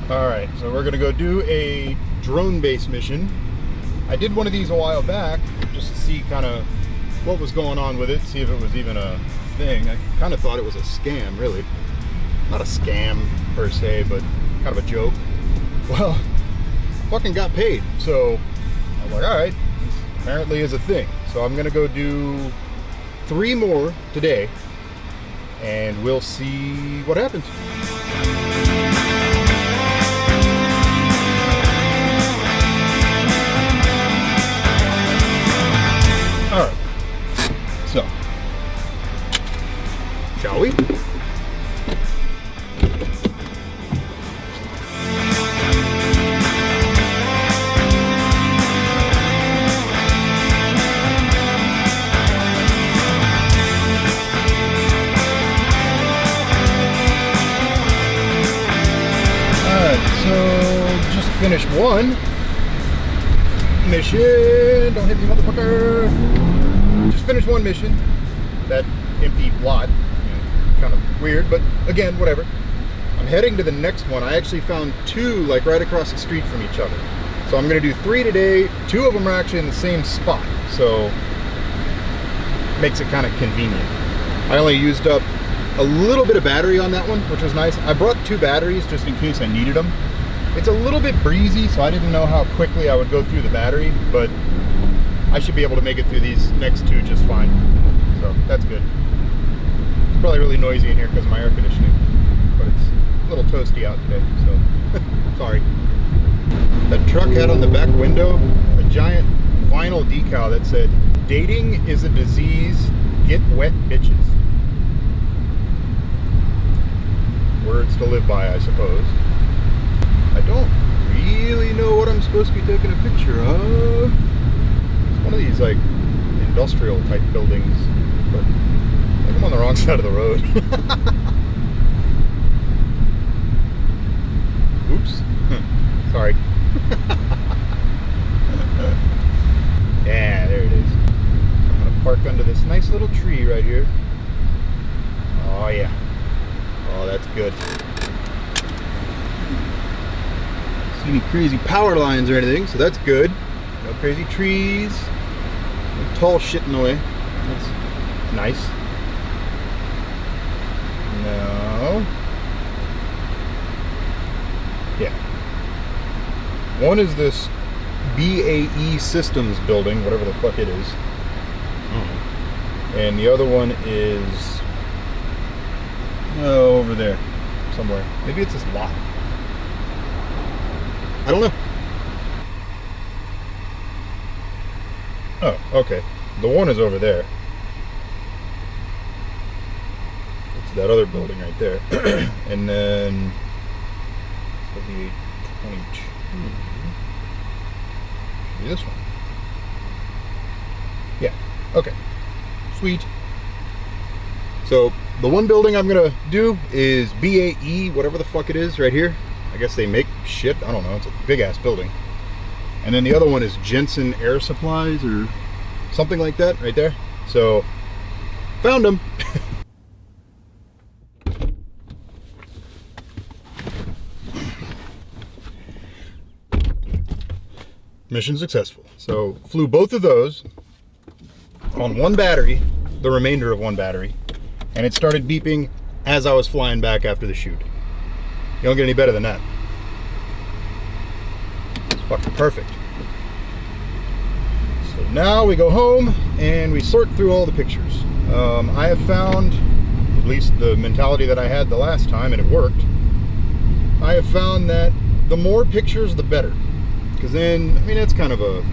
Alright, so we're gonna go do a drone-based mission. I did one of these a while back just to see kind of what was going on with it, see if it was even a thing. I kind of thought it was a scam, really. Not a scam per se, but kind of a joke. Well, fucking got paid, so I'm like, alright, this apparently is a thing. So I'm gonna go do 3 more today, and we'll see what happens. Alright, so, shall we? Finished one mission. Don't hit me, motherfucker. Just finished one mission. That empty lot, kind of weird, but again, whatever. I'm heading to the next one. I actually found 2 like right across the street from each other. So I'm gonna do 3 today. 2 of them are actually in the same spot, so makes it kind of convenient. I only used up a little bit of battery on that one, which was nice. I brought 2 batteries just in case I needed them. It's a little bit breezy, so I didn't know how quickly I would go through the battery, but I should be able to make it through these next 2 just fine. So that's good. It's probably really noisy in here because of my air conditioning, but it's a little toasty out today, so sorry. That truck had on the back window a giant vinyl decal that said, "Dating is a disease, get wet bitches." Words to live by, I suppose. I don't really know what I'm supposed to be taking a picture of. It's one of these like industrial type buildings, but I think I'm on the wrong side of the road. Oops. Sorry. Yeah, there it is. I'm gonna park under this nice little tree right here. Oh yeah. Oh, that's good. Any crazy power lines or anything, so that's good. No crazy trees, no tall shit in the way. That's nice. No. Yeah. One is this BAE Systems building, whatever the fuck it is. And the other one is over there somewhere. Maybe it's this lot. I don't know. Oh, okay. The one is over there. It's that other building right there. And then 7822. Should be this one. Yeah. Okay. Sweet. So the one building I'm gonna do is BAE, whatever the fuck it is, right here. I guess they make shit. I don't know. It's a big ass building. And then the other one is Jensen Air Supplies or something like that right there. So found them. Mission successful. So flew both of those on one battery, the remainder of one battery, and it started beeping as I was flying back after the shoot. You don't get any better than that. It's fucking perfect. So now we go home and we sort through all the pictures. I have found, at least the mentality that I had the last time, and it worked, I have found that the more pictures, the better. Because then, I mean, it's kind of a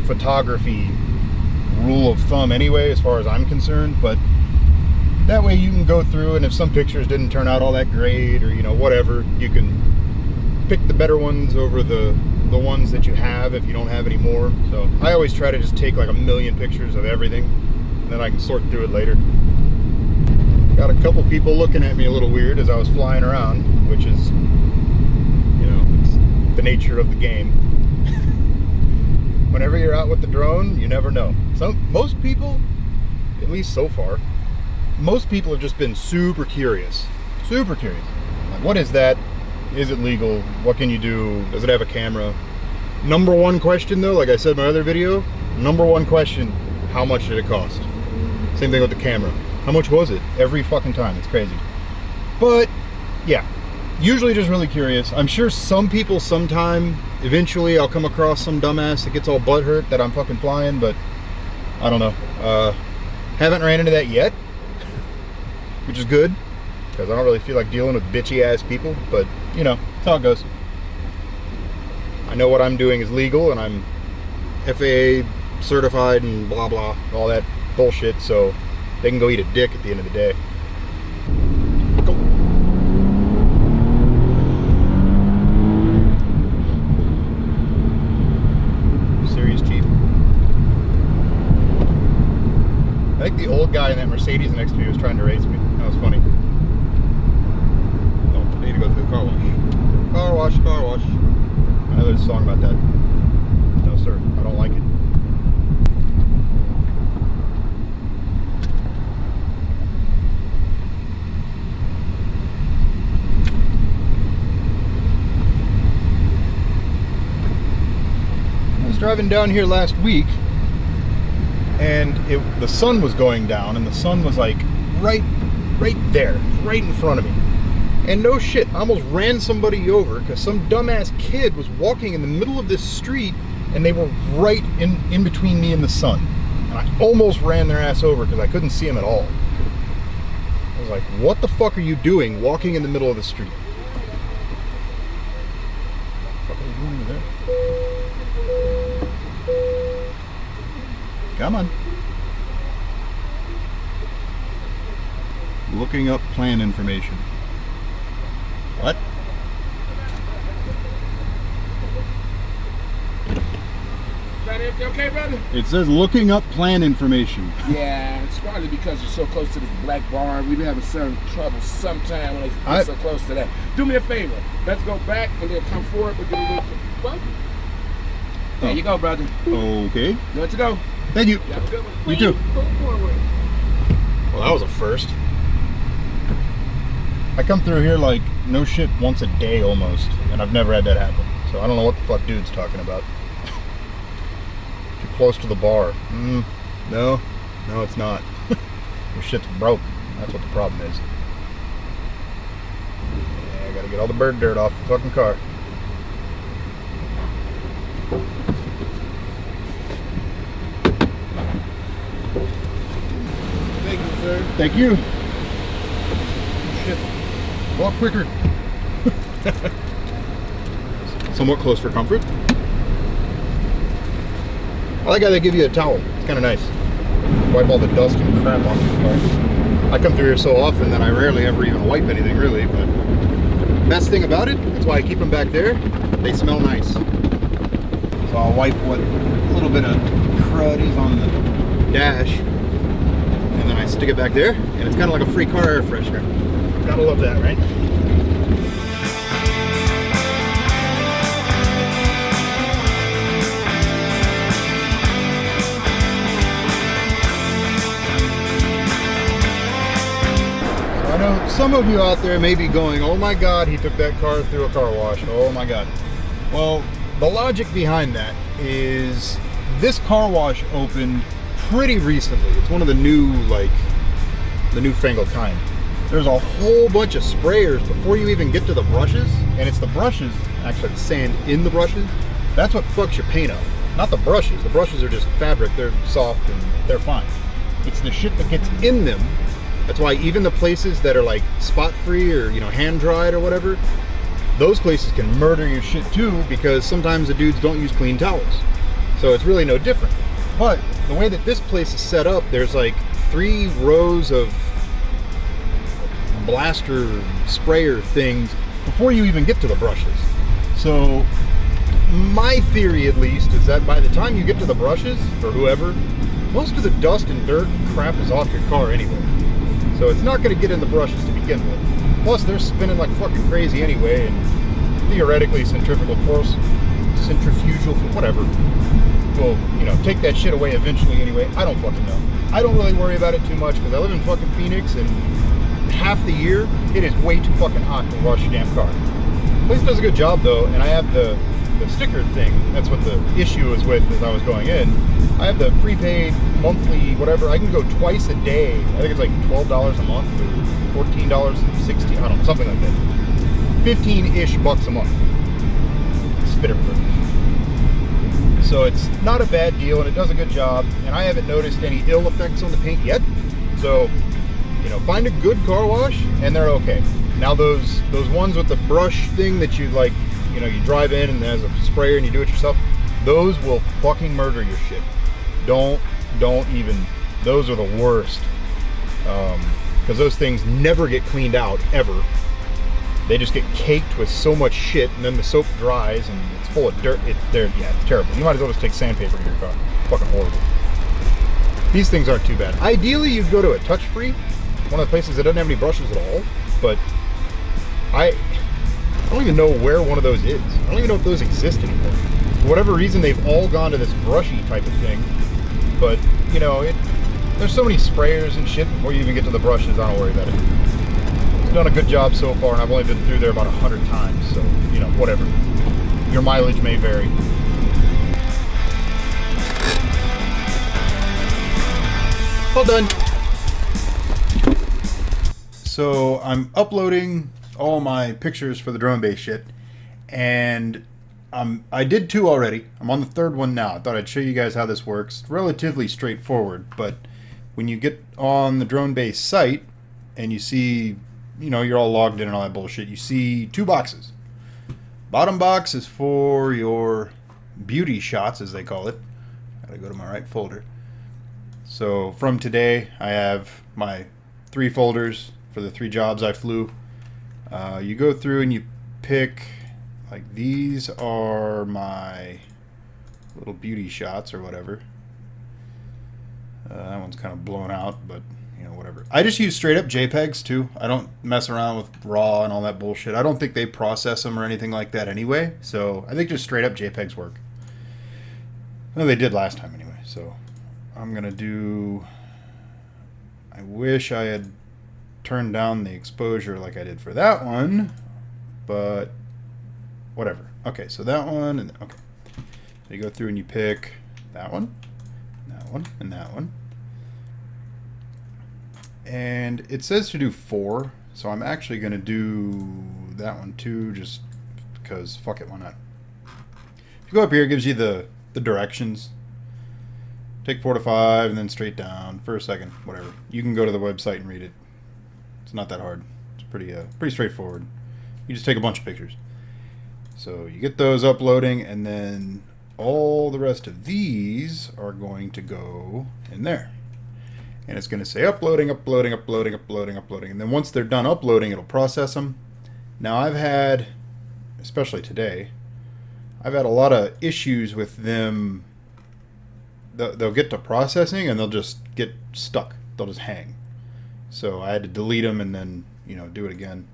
photography rule of thumb anyway, as far as I'm concerned, but that way you can go through, and if some pictures didn't turn out all that great, or, you know, whatever, you can pick the better ones over the ones that you have if you don't have any more. So I always try to just take like 1,000,000 pictures of everything, and then I can sort through it later. Got a couple people looking at me a little weird as I was flying around, which is, you know, it's the nature of the game. Whenever you're out with the drone, you never know. Most people, at least so far, most people have just been super curious. Super curious. Like, what is that? Is it legal? What can you do? Does it have a camera? Number one question though, like I said in my other video, number one question, how much did it cost? Same thing with the camera. How much was it? Every fucking time, it's crazy. But yeah, usually just really curious. I'm sure some people sometime, eventually I'll come across some dumbass that gets all butthurt that I'm fucking flying, but I don't know. Haven't ran into that yet, which is good, because I don't really feel like dealing with bitchy ass people, but you know, that's how it goes. I know what I'm doing is legal and I'm FAA certified and blah blah, all that bullshit, so they can go eat a dick at the end of the day. Go. Serious cheap. I think the old guy in that Mercedes next to me was trying to race me. That was funny. Oh, I need to go to the car wash. Car wash, car wash. I know there's a song about that. No, sir. I don't like it. I was driving down here last week, and the sun was going down, and the sun was like right there, right in front of me. And no shit, I almost ran somebody over because some dumbass kid was walking in the middle of this street and they were right in between me and the sun. And I almost ran their ass over because I couldn't see them at all. I was like, what the fuck are you doing walking in the middle of the street? What the fuck are you doing over there? Come on. Looking up plan information. What? Okay, brother? It says looking up plan information. Yeah, it's probably because you're so close to this black bar. We be having some trouble sometime when it's so close to that. Do me a favor. Let's go back and then come forward. We'll get a little. Well, there you go, brother. Okay. Good to go. Thank you. You have a good one. You too. Go forward. Well, that was a first. I come through here like no shit once a day almost, and I've never had that happen. So I don't know what the fuck dude's talking about. Too close to the bar. No, it's not. Your shit's broke. That's what the problem is. Yeah, I gotta get all the bird dirt off the fucking car. Thank you, sir. Thank you. Shit. Walk quicker. Somewhat close for comfort. I like how they give you a towel. It's kind of nice. Wipe all the dust and crap off the car. I come through here so often that I rarely ever even wipe anything really, but best thing about it, that's why I keep them back there, they smell nice. So I'll wipe what little bit of crud is on the dash, and then I stick it back there, and it's kind of like a free car air freshener. Gotta love that, right? I know some of you out there may be going, oh my god, he took that car through a car wash. Oh my god. Well, the logic behind that is this car wash opened pretty recently. It's one of the new, like, the newfangled kind. There's a whole bunch of sprayers before you even get to the brushes, and it's the brushes, actually the sand in the brushes, that's what fucks your paint up. Not the brushes. The brushes are just fabric, they're soft and they're fine. It's the shit that gets in them. That's why even the places that are like spot free or, you know, hand dried or whatever, those places can murder your shit too, because sometimes the dudes don't use clean towels. So it's really no different. But the way that this place is set up, there's like 3 rows of blaster sprayer things before you even get to the brushes. So my theory, at least, is that by the time you get to the brushes, for whoever, most of the dust and dirt and crap is off your car anyway. So it's not going to get in the brushes to begin with. Plus they're spinning like fucking crazy anyway, and theoretically centrifugal force, centrifugal, whatever, will, you know, take that shit away eventually anyway. I don't fucking know. I don't really worry about it too much because I live in fucking Phoenix, and half the year it is way too fucking hot to wash your damn car. Place does a good job though, and I have the sticker thing. That's what the issue was with as I was going in. I have the prepaid monthly whatever. I can go twice a day. I think it's like $12 a month or $14 and 16. I don't know, something like that. 15-ish bucks a month. Spit everywhere. So it's not a bad deal, and it does a good job. And I haven't noticed any ill effects on the paint yet. So, you know, find a good car wash, and they're okay. Now those ones with the brush thing that you like, you know, you drive in and there's a sprayer and you do it yourself, those will fucking murder your shit. Don't even, those are the worst. Because those things never get cleaned out, ever. They just get caked with so much shit, and then the soap dries and it's full of dirt. It's terrible. You might as well just take sandpaper in your car. Fucking horrible. These things aren't too bad. Ideally, you'd go to a touch-free, one of the places that doesn't have any brushes at all, but I don't even know where one of those is. I don't even know if those exist anymore. For whatever reason, they've all gone to this brushy type of thing. But, you know, there's so many sprayers and shit before you even get to the brushes. I don't worry about it. It's done a good job so far, and I've only been through there about 100 times. So, you know, whatever. Your mileage may vary. All done. So I'm uploading all my pictures for the drone base shit, and I did 2 already. I'm on the 3rd one now. I thought I'd show you guys how this works. Relatively straightforward, but when you get on the drone base site and you see, you know, you're all logged in and all that bullshit, you see 2 boxes. Bottom box is for your beauty shots, as they call it. Gotta go to my right folder. So from today, I have my 3 folders for the 3 jobs I flew. You go through and you pick, like, these are my little beauty shots or whatever. That one's kind of blown out, but you know, whatever. I just use straight up JPEGs too. I don't mess around with RAW and all that bullshit. I don't think they process them or anything like that anyway. So I think just straight up JPEGs work. Well, they did last time anyway. So I'm gonna do. I wish I had turned down the exposure like I did for that one, but whatever. Okay, so that one, and okay. So you go through and you pick that one, and that one. And it says to do 4, so I'm actually going to do that one too, just because, fuck it, why not? If you go up here, it gives you the directions. Take 4 to 5, and then straight down for a second, whatever. You can go to the website and read it. It's not that hard. It's pretty straightforward. You just take a bunch of pictures. So you get those uploading, and then all the rest of these are going to go in there. And it's going to say uploading, uploading, uploading, uploading, uploading. And then once they're done uploading, it'll process them. Now I've had, especially today, I've had a lot of issues with them. They'll get to processing and they'll just get stuck. They'll just hang. So I had to delete them and then, you know, do it again.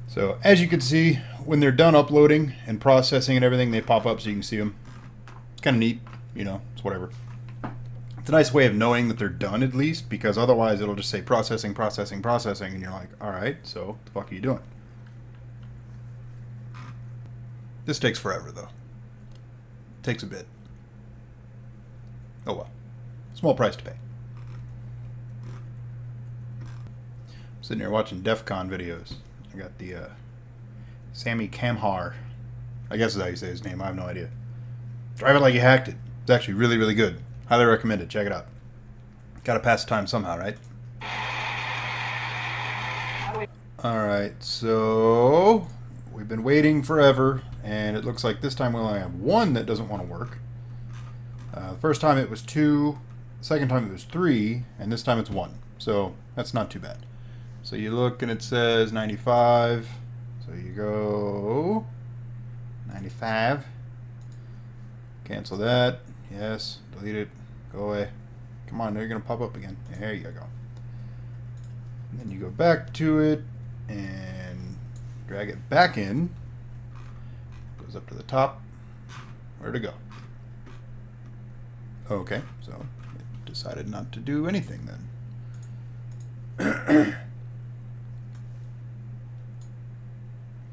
So as you can see, when they're done uploading and processing and everything, they pop up so you can see them. It's kind of neat, you know, it's whatever. It's a nice way of knowing that they're done at least, because otherwise it'll just say processing, processing, processing, and you're like, all right, so what the fuck are you doing? This takes forever though. It takes a bit. Oh well. Small price to pay. I'm sitting here watching DEF CON videos. I got the Sammy Kamhar. I guess is how you say his name. I have no idea. Drive It Like You Hacked It. It's actually really, really good. Highly recommend it. Check it out. Gotta pass the time somehow, right? Alright, so we've been waiting forever, and it looks like this time we only have one that doesn't want to work. The first time it was 2, the second time it was 3, and this time it's 1. So that's not too bad. So you look and it says 95. So you go 95. Cancel that. Yes. Delete it. Go away. Come on, now you're going to pop up again. There you go. And then you go back to it and drag it back in. Goes up to the top. Where to go? Okay, so it decided not to do anything then.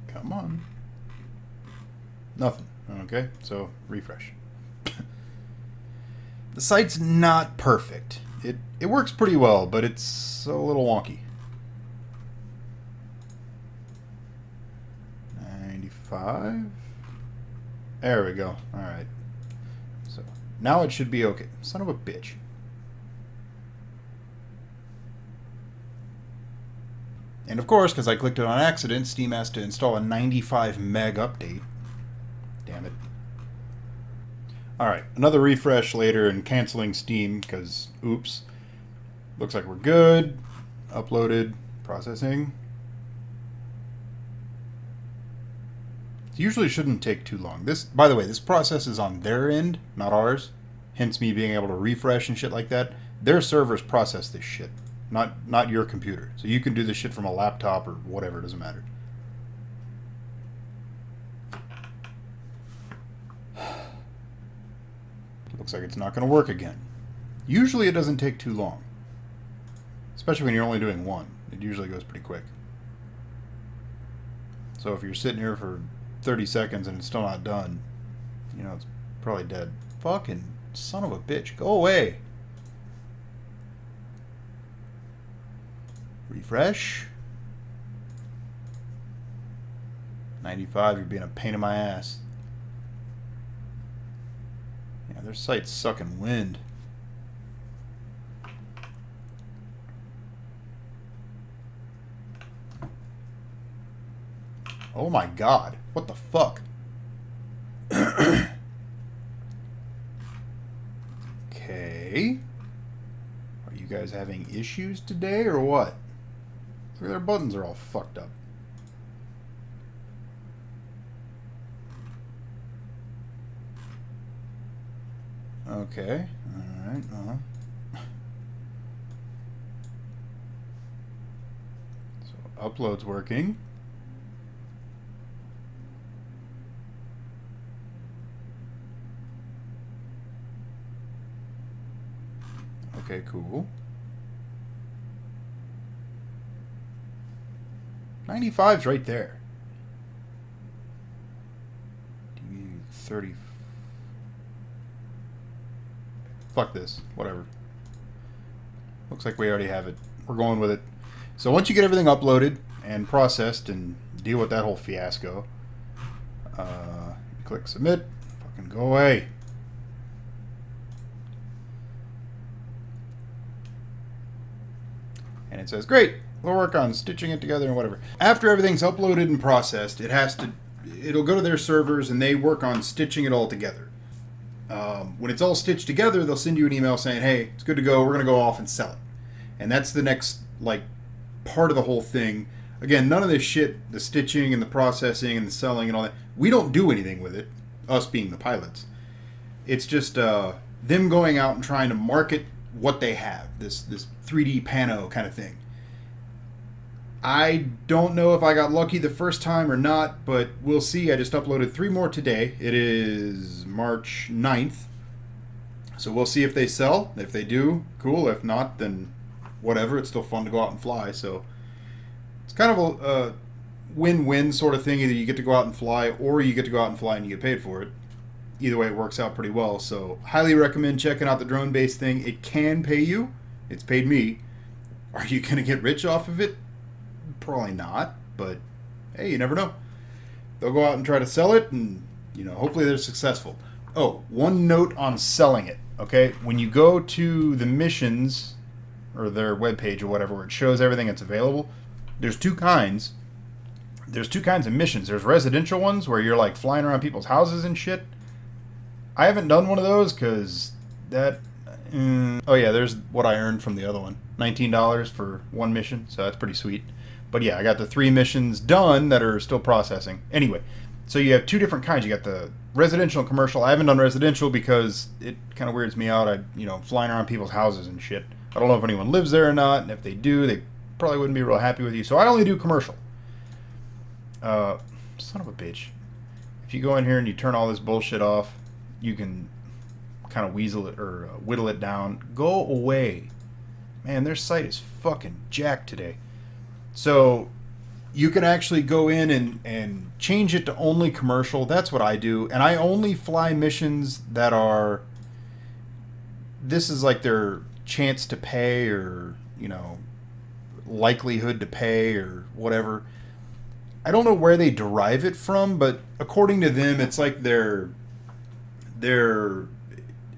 Come on. Nothing. Okay, so refresh. The site's not perfect. It works pretty well, but it's a little wonky. 95. There we go. Alright. So now it should be okay. Son of a bitch. And of course, because I clicked it on accident, Steam has to install a 95 meg update. Damn it. Alright, another refresh later and canceling Steam, because, oops. Looks like we're good. Uploaded. Processing. It usually shouldn't take too long. This, by the way, this process is on their end, not ours. Hence me being able to refresh and shit like that. Their servers process this shit, not your computer. So you can do this shit from a laptop or whatever, it doesn't matter. Looks like it's not going to work again. Usually it doesn't take too long. Especially when you're only doing one. It usually goes pretty quick. So if you're sitting here for 30 seconds and it's still not done, you know, it's probably dead. Fucking son of a bitch. Go away. Refresh. 95, you're being a pain in my ass. Yeah, their site's sucking wind. Oh my god. What the fuck? Okay. Are you guys having issues today or what? Look, their buttons are all fucked up. Okay. Alright. So, upload's working. Okay, cool. 95's right there. 30. Fuck this. Whatever. Looks like we already have it. We're going with it. So once you get everything uploaded and processed and deal with that whole fiasco, click submit. Fucking go away. And it says, great, we'll work on stitching it together and whatever. After everything's uploaded and processed, it'll go to their servers and they work on stitching it all together. When it's all stitched together, they'll send you an email saying, hey, it's good to go, we're going to go off and sell it. And that's the next, part of the whole thing. Again, none of this shit, the stitching and the processing and the selling and all that, we don't do anything with it, us being the pilots. It's just them going out and trying to market what they have, this 3D pano kind of thing. I don't know if I got lucky the first time or not, but we'll see. I just uploaded 3 more today. It is March 9th. So we'll see if they sell. If they do, cool. If not, then whatever. It's still fun to go out and fly. So it's kind of a win-win sort of thing. Either you get to go out and fly or you get to go out and fly and you get paid for it. Either way, it works out pretty well. So highly recommend checking out the drone-based thing. It can pay you. It's paid me. Are you going to get rich off of it? Probably not. But hey, you never know. They'll go out and try to sell it, and hopefully they're successful. Oh, one note on selling it. Okay, when you go to the missions or their webpage or whatever, where it shows everything that's available, there's 2 kinds. There's 2 kinds of missions. There's residential ones where you're flying around people's houses and shit. I haven't done one of those because that... oh yeah, there's what I earned from the other one. $19 for 1 mission, so that's pretty sweet. But yeah, I got the 3 missions done that are still processing. Anyway, so you have 2 different kinds. You got the residential and commercial. I haven't done residential because it kind of weirds me out. Flying around people's houses and shit. I don't know if anyone lives there or not, and if they do, they probably wouldn't be real happy with you. So I only do commercial. Son of a bitch. If you go in here and you turn all this bullshit off, you can kind of weasel it or whittle it down. Go away. Man, their site is fucking jacked today. So you can actually go in and change it to only commercial. That's what I do. And I only fly missions that are, this is like their chance to pay, or, you know, likelihood to pay, or whatever. I don't know where they derive it from, but according to them, it's like their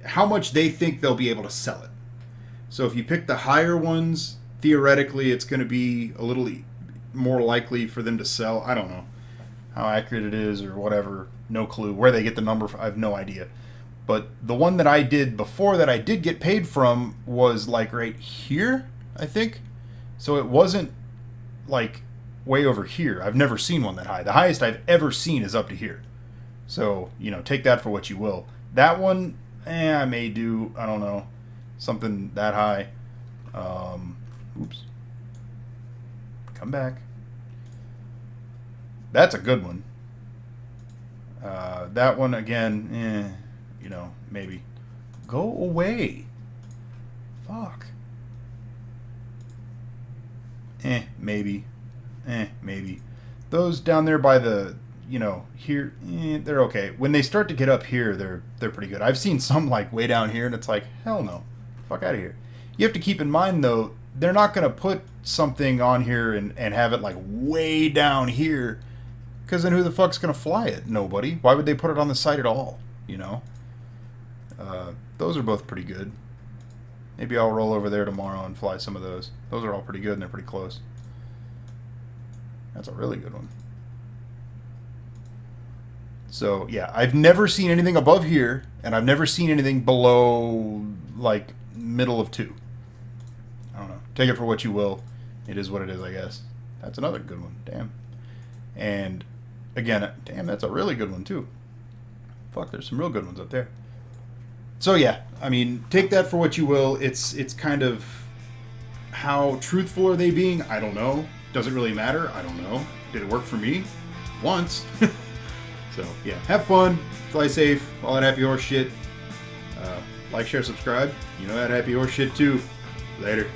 how much they think they'll be able to sell it. So if you pick the higher ones, theoretically, it's going to be a little more likely for them to sell. I don't know how accurate it is or whatever. No clue where they get the number from. I have no idea. But the one that I did before that I did get paid from was like right here, I think. So it wasn't like way over here. I've never seen one that high. The highest I've ever seen is up to here. So, you know, take that for what you will. That one, I may do, I don't know, something that high. Oops. Come back. That's a good one. That one, again, you know, maybe. Go away. Fuck. Maybe. Maybe. Those down there by the, you know, here, they're okay. When they start to get up here, they're pretty good. I've seen some like way down here, and it's like, hell no. Fuck out of here. You have to keep in mind, though, they're not going to put something on here and have it like way down here, because then who the fuck's going to fly it? Nobody. Why would they put it on the site at all, you know? Those are both pretty good. Maybe I'll roll over there tomorrow and fly some of those. Those are all pretty good, and they're pretty close. That's a really good one. So, yeah, I've never seen anything above here, and I've never seen anything below, like, middle of 2. I don't know. Take it for what you will. It is what it is, I guess. That's another good one. Damn. And, again, damn, that's a really good one, too. Fuck, there's some real good ones up there. So, yeah, I mean, take that for what you will. It's kind of, how truthful are they being? I don't know. Does it really matter? I don't know. Did it work for me? Once. So, yeah, have fun, fly safe, all that happy horse shit. Like, share, subscribe. You know that happy horse shit too. Later.